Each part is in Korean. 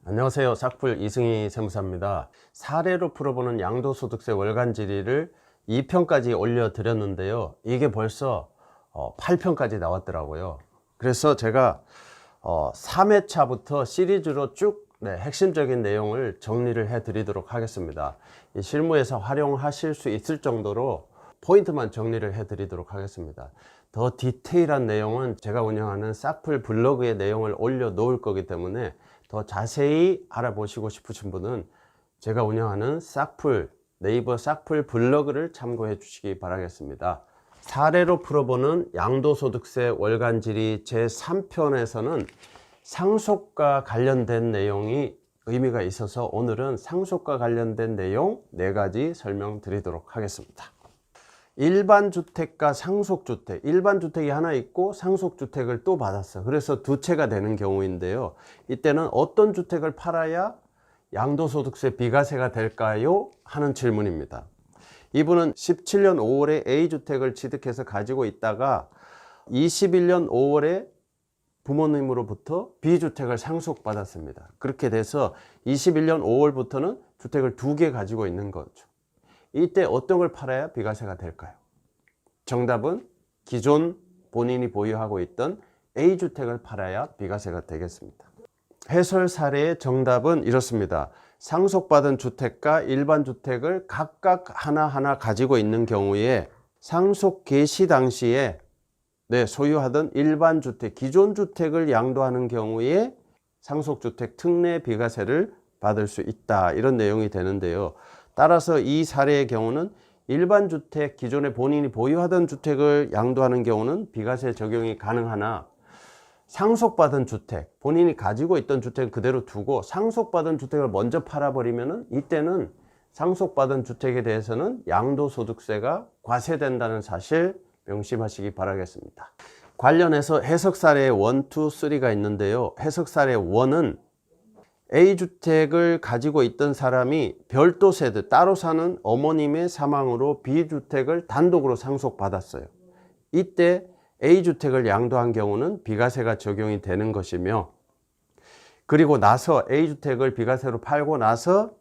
안녕하세요. 싹풀 이승희 세무사입니다. 사례로 풀어보는 양도소득세 월간 질의를 2편까지 올려드렸는데요. 이게 벌써 8편까지 나왔더라고요. 그래서 제가 3회차부터 시리즈로 쭉 핵심적인 내용을 정리를 해 드리도록 하겠습니다. 이 실무에서 활용하실 수 있을 정도로 포인트만 정리를 해 드리도록 하겠습니다. 더 디테일한 내용은 제가 운영하는 싹풀 블로그에 내용을 올려 놓을 거기 때문에 더 자세히 알아보시고 싶으신 분은 제가 운영하는 싹풀, 네이버 싹풀 블로그를 참고해 주시기 바라겠습니다. 사례로 풀어보는 양도소득세 월간 질의 제3편에서는 상속과 관련된 내용이 의미가 있어서 오늘은 상속과 관련된 내용 4가지 설명드리도록 하겠습니다. 일반주택과 상속주택, 일반주택이 하나 있고 상속주택을 또 받았어. 그래서 두 채가 되는 경우인데요. 이때는 어떤 주택을 팔아야 양도소득세 비과세가 될까요? 하는 질문입니다. 이분은 17년 5월에 A주택을 취득해서 가지고 있다가 21년 5월에 부모님으로부터 B주택을 상속받았습니다. 그렇게 돼서 21년 5월부터는 주택을 2개 가지고 있는 거죠. 이때 어떤 걸 팔아야 비과세가 될까요? 정답은 기존 본인이 보유하고 있던 A주택을 팔아야 비과세가 되겠습니다. 해설 사례의 정답은 이렇습니다. 상속받은 주택과 일반 주택을 각각 하나하나 가지고 있는 경우에 상속 개시 당시에 소유하던 일반 주택, 기존 주택을 양도하는 경우에 상속주택 특례 비과세를 받을 수 있다. 이런 내용이 되는데요. 따라서 이 사례의 경우는 일반 주택, 기존에 본인이 보유하던 주택을 양도하는 경우는 비과세 적용이 가능하나 상속받은 주택, 본인이 가지고 있던 주택을 그대로 두고 상속받은 주택을 먼저 팔아버리면 이때는 상속받은 주택에 대해서는 양도소득세가 과세된다는 사실 명심하시기 바라겠습니다. 관련해서 해석 사례의 1, 2, 3가 있는데요. 해석 사례 1은 A주택을 가지고 있던 사람이 별도 세대, 따로 사는 어머님의 사망으로 B주택을 단독으로 상속받았어요. 이때 A주택을 양도한 경우는 비과세가 적용이 되는 것이며, 그리고 나서 A주택을 비과세로 팔고 나서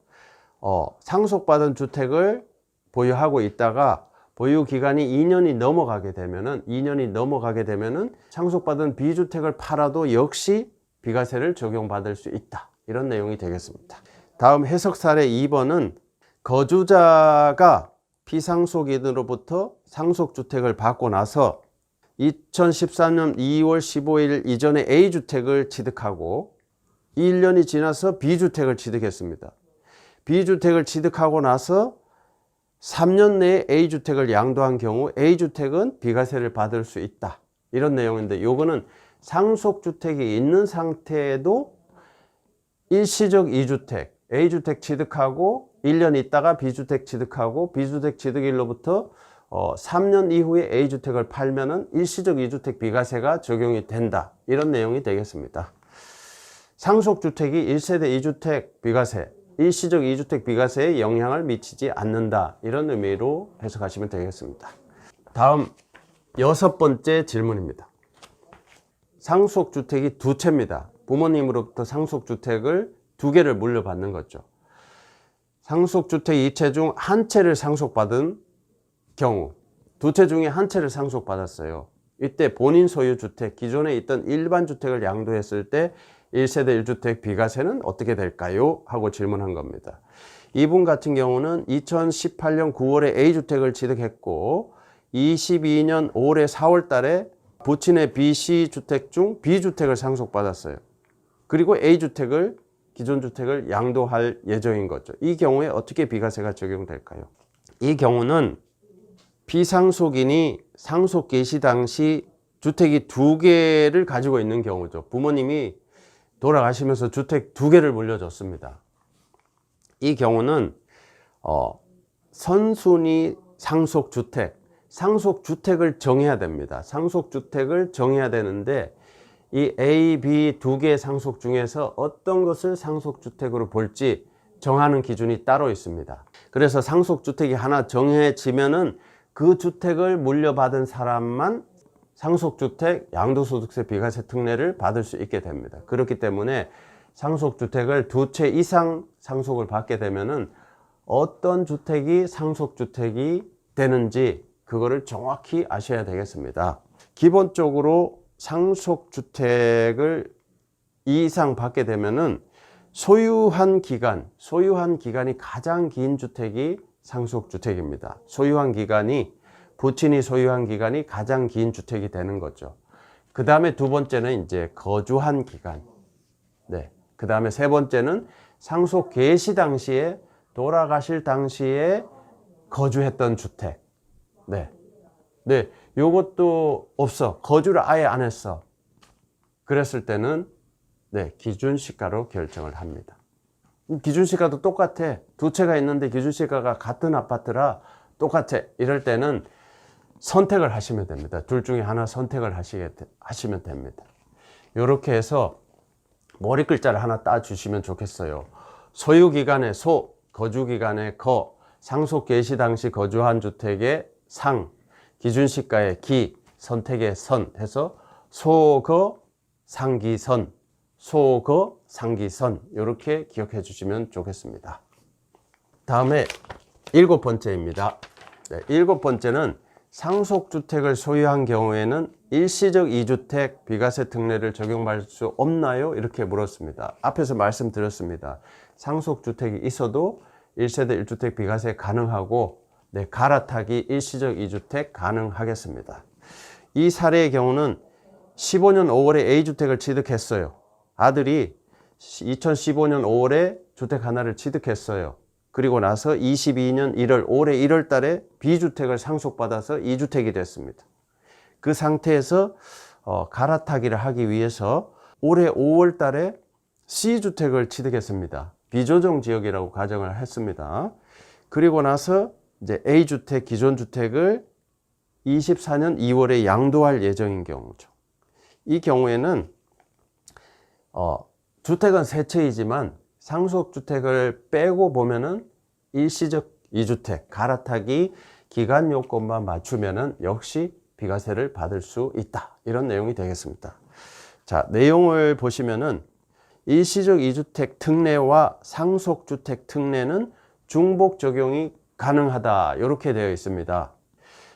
상속받은 주택을 보유하고 있다가 보유기간이 2년이 넘어가게 되면은 상속받은 B주택을 팔아도 역시 비과세를 적용받을 수 있다. 이런 내용이 되겠습니다. 다음 해석 사례 2번은 거주자가 피상속인으로부터 상속주택을 받고 나서 2013년 2월 15일 이전에 A주택을 취득하고 1년이 지나서 B주택을 취득했습니다. B주택을 취득하고 나서 3년 내에 A주택을 양도한 경우 A주택은 비과세를 받을 수 있다. 이런 내용인데, 요거는 상속주택이 있는 상태에도 일시적 2주택, A주택 취득하고 1년 있다가 B주택 취득하고 B주택 취득일로부터 3년 이후에 A주택을 팔면은 일시적 2주택 비과세가 적용이 된다. 이런 내용이 되겠습니다. 상속주택이 1세대 2주택 비과세, 일시적 2주택 비과세에 영향을 미치지 않는다. 이런 의미로 해석하시면 되겠습니다. 다음 6번째 질문입니다. 상속주택이 2채입니다. 부모님으로부터 상속주택을 2개를 물려받는 거죠. 상속주택 2채 중 1채를 상속받은 경우, 2채 중에 1채를 상속받았어요. 이때 본인 소유 주택, 기존에 있던 일반 주택을 양도했을 때 1세대 1주택 비과세는 어떻게 될까요? 하고 질문한 겁니다. 이분 같은 경우는 2018년 9월에 A주택을 취득했고 22년 올해 4월 달에 부친의 BC주택 중 B주택을 상속받았어요. 그리고 A주택을, 기존 주택을 양도할 예정인 거죠. 이 경우에 어떻게 비과세가 적용될까요? 이 경우는 피상속인이 상속 개시 당시 주택이 2개를 가지고 있는 경우죠. 부모님이 돌아가시면서 주택 2개를 물려줬습니다. 이 경우는 선순위 상속주택, 상속주택을 정해야 됩니다. 상속주택을 정해야 되는데 이 A, B 2개의 상속 중에서 어떤 것을 상속주택으로 볼지 정하는 기준이 따로 있습니다. 그래서 상속주택이 하나 정해지면은 그 주택을 물려받은 사람만 상속주택 양도소득세 비과세 특례를 받을 수 있게 됩니다. 그렇기 때문에 상속주택을 두 채 이상 상속을 받게 되면은 어떤 주택이 상속주택이 되는지 그거를 정확히 아셔야 되겠습니다. 기본적으로 상속주택을 2 이상 받게 되면은 소유한 기간이 가장 긴 주택이 상속주택입니다. 소유한 기간이, 부친이 소유한 기간이 가장 긴 주택이 되는 거죠. 그 다음에 두 번째는 이제 거주한 기간. 네. 그 다음에 세 번째는 상속 개시 당시에, 돌아가실 당시에 거주했던 주택. 네. 네. 요것도 없어. 거주를 아예 안 했어. 그랬을 때는 네, 기준시가로 결정을 합니다. 기준시가도 똑같아. 두 채가 있는데 기준시가가 같은 아파트라 똑같아. 이럴 때는 선택을 하시면 됩니다. 둘 중에 하나 선택을 하시면 됩니다. 이렇게 해서 머리 글자를 하나 따 주시면 좋겠어요. 소유기간의 소, 거주기간의 거, 상속 개시 당시 거주한 주택의 상, 기준시가의 기, 선택의 선 해서 소거, 상기선, 소거, 상기선 이렇게 기억해 주시면 좋겠습니다. 다음에 7번째입니다. 네, 7번째는 상속주택을 소유한 경우에는 일시적 2주택 비과세 특례를 적용받을 수 없나요? 이렇게 물었습니다. 앞에서 말씀드렸습니다. 상속주택이 있어도 1세대 1주택 비과세 가능하고 네, 갈아타기 일시적 2주택 가능하겠습니다. 이 사례의 경우는 15년 5월에 A주택을 취득했어요. 아들이 2015년 5월에 주택 하나를 취득했어요. 그리고 나서 22년 1월, 올해 1월 달에 B주택을 상속받아서 2주택이 됐습니다. 그 상태에서 갈아타기를 하기 위해서 올해 5월 달에 C주택을 취득했습니다. 비조정 지역이라고 가정을 했습니다. 그리고 나서 이제 A주택, 기존 주택을 24년 2월에 양도할 예정인 경우죠. 이 경우에는 주택은 세 채이지만 상속주택을 빼고 보면은 일시적 2주택 갈아타기 기간 요건만 맞추면은 역시 비과세를 받을 수 있다. 이런 내용이 되겠습니다. 자, 내용을 보시면은 일시적 2주택 특례와 상속주택 특례는 중복 적용이 가능하다. 이렇게 되어 있습니다.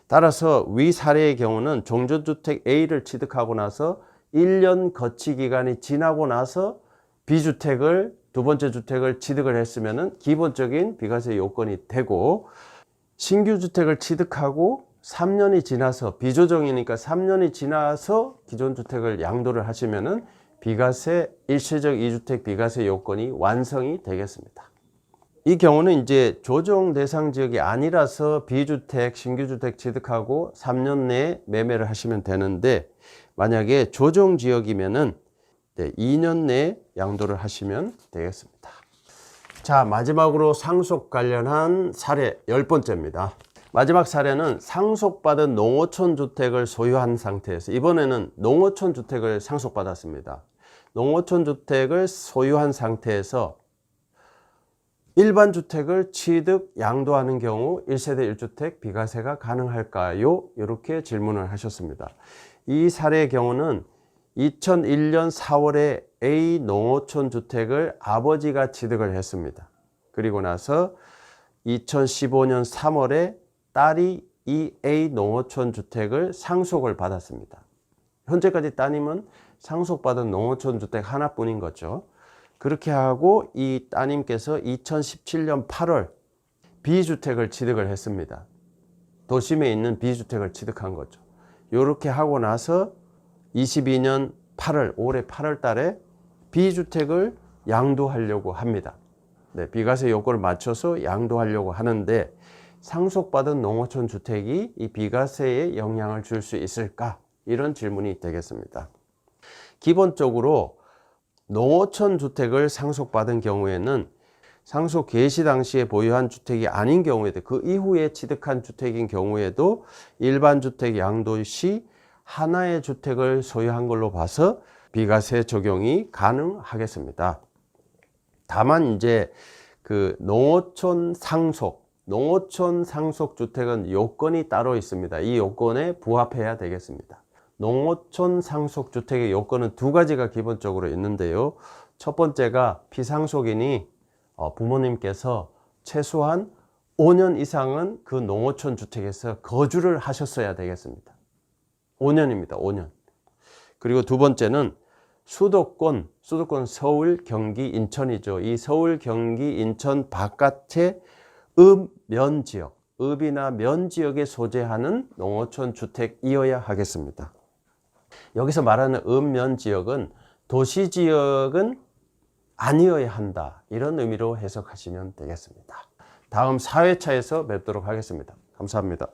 따라서 위 사례의 경우는 종전주택 A를 취득하고 나서 1년 거치 기간이 지나고 나서 B주택을 두 번째 주택을 취득을 했으면은 기본적인 비과세 요건이 되고, 신규 주택을 취득하고 3년이 지나서 비조정이니까 3년이 지나서 기존 주택을 양도를 하시면은 비과세 일시적 2주택 비과세 요건이 완성이 되겠습니다. 이 경우는 이제 조정 대상 지역이 아니라서 B주택, 신규주택 취득하고 3년 내에 매매를 하시면 되는데, 만약에 조정 지역이면은 2년 내에 양도를 하시면 되겠습니다. 자, 마지막으로 상속 관련한 사례 10번째입니다. 마지막 사례는 상속받은 농어촌 주택을 소유한 상태에서, 이번에는 농어촌 주택을 상속받았습니다. 농어촌 주택을 소유한 상태에서 일반 주택을 취득, 양도하는 경우 1세대 1주택 비과세가 가능할까요? 이렇게 질문을 하셨습니다. 이 사례의 경우는 2001년 4월에 A 농어촌 주택을 아버지가 취득을 했습니다. 그리고 나서 2015년 3월에 딸이 이 A 농어촌 주택을 상속을 받았습니다. 현재까지 따님은 상속받은 농어촌 주택 하나뿐인 거죠. 그렇게 하고 이 따님께서 2017년 8월 B주택을 취득을 했습니다. 도심에 있는 B주택을 취득한 거죠. 이렇게 하고 나서 22년 8월, 올해 8월 달에 B주택을 양도하려고 합니다. 네, 비과세 요건을 맞춰서 양도하려고 하는데, 상속받은 농어촌 주택이 이 비과세에 영향을 줄 수 있을까? 이런 질문이 되겠습니다. 기본적으로 농어촌 주택을 상속받은 경우에는 상속 개시 당시에 보유한 주택이 아닌 경우에도, 그 이후에 취득한 주택인 경우에도 일반 주택 양도 시 하나의 주택을 소유한 걸로 봐서 비과세 적용이 가능하겠습니다. 다만 이제 그 농어촌 상속 주택은 요건이 따로 있습니다. 이 요건에 부합해야 되겠습니다. 농어촌 상속 주택의 요건은 두 가지가 기본적으로 있는데요. 첫 번째가 피상속인이 부모님께서 최소한 5년 이상은 그 농어촌 주택에서 거주를 하셨어야 되겠습니다. 5년입니다. 5년. 그리고 두 번째는 수도권 서울, 경기, 인천이죠. 이 서울, 경기, 인천 바깥의 읍면지역, 읍이나 면지역에 소재하는 농어촌 주택이어야 하겠습니다. 여기서 말하는 읍면지역은 도시지역은 아니어야 한다, 이런 의미로 해석하시면 되겠습니다. 다음 4회차에서 뵙도록 하겠습니다. 감사합니다.